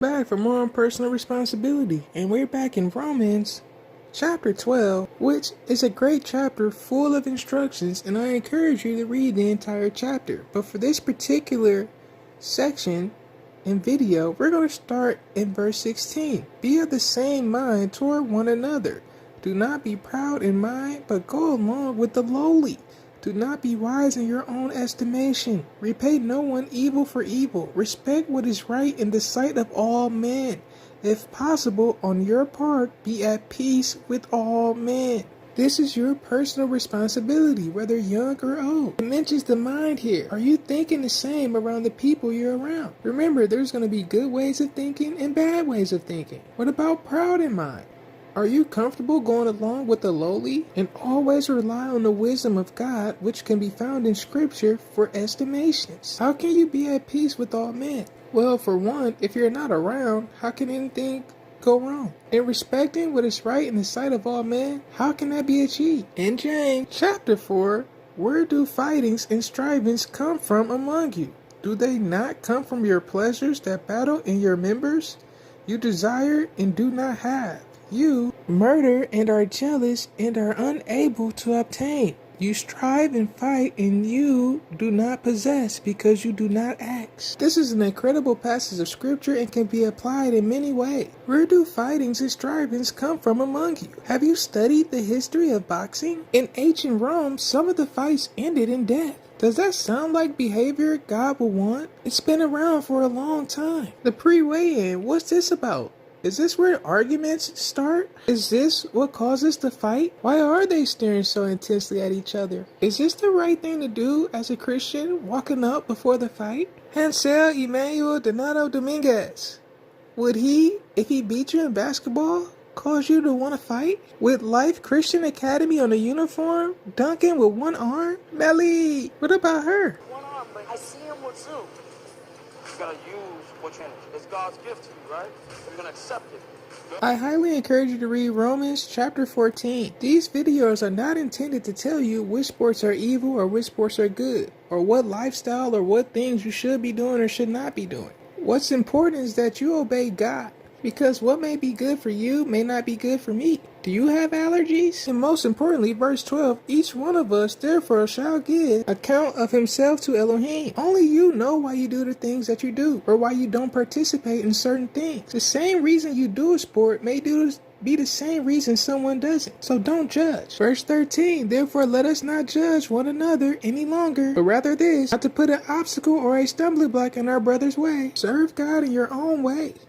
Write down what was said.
Back for more on personal responsibility, and we're back in Romans chapter 12, which is a great chapter full of instructions, and I encourage you to read the entire chapter. But for this particular section and video, we're going to start in verse 16. Be of the same mind toward one another. Do not be proud in mind, but go along with the lowly. Do not be wise in your own estimation. Repay no one evil for evil. Respect what is right in the sight of all men. If possible, on your part, be at peace with all men. This is your personal responsibility, whether young or old. It mentions the mind here. Are you thinking the same around the people you're around? Remember, there's going to be good ways of thinking and bad ways of thinking. What about proud in mind? Are you comfortable going along with the lowly? And always rely on the wisdom of God, which can be found in Scripture for estimations. How can you be at peace with all men? Well, for one, if you're not around, how can anything go wrong? In respecting what is right in the sight of all men, how can that be achieved? In James chapter 4, where do fightings and strivings come from among you? Do they not come from your pleasures that battle in your members? You desire and do not have. You murder and are jealous and are unable to obtain. You strive and fight and you do not possess because you do not ask. This is an incredible passage of scripture and can be applied in many ways. Where do fightings and strivings come from among you? Have you studied the history of boxing? In ancient Rome, some of the fights ended in death. Does that sound like behavior God will want? It's been around for a long time. The pre-weigh-in, what's this about? Is this where arguments start? Is this what causes the fight? Why are they staring so intensely at each other? Is this the right thing to do as a Christian, walking up before the fight? Hansel Emmanuel Donato Dominguez. Would he, if he beat you in basketball, cause you to want to fight? With Life Christian Academy on the uniform, dunking with one arm? Melly, what about her? One arm, but I see him with two. You gotta use what you It's God's gift to you, right? You're gonna accept it. I highly encourage you to read Romans chapter 14. These videos are not intended to tell you which sports are evil or which sports are good, or what lifestyle or what things you should be doing or should not be doing. What's important is that you obey God, because what may be good for you may not be good for me. Do you have allergies? And most importantly, verse 12, each one of us therefore shall give account of himself to Elohim. Only you know why you do the things that you do, or why you don't participate in certain things. The same reason you do a sport may be the same reason someone doesn't. So don't judge. Verse 13, therefore let us not judge one another any longer, but rather this, not to put an obstacle or a stumbling block in our brother's way. Serve God in your own way.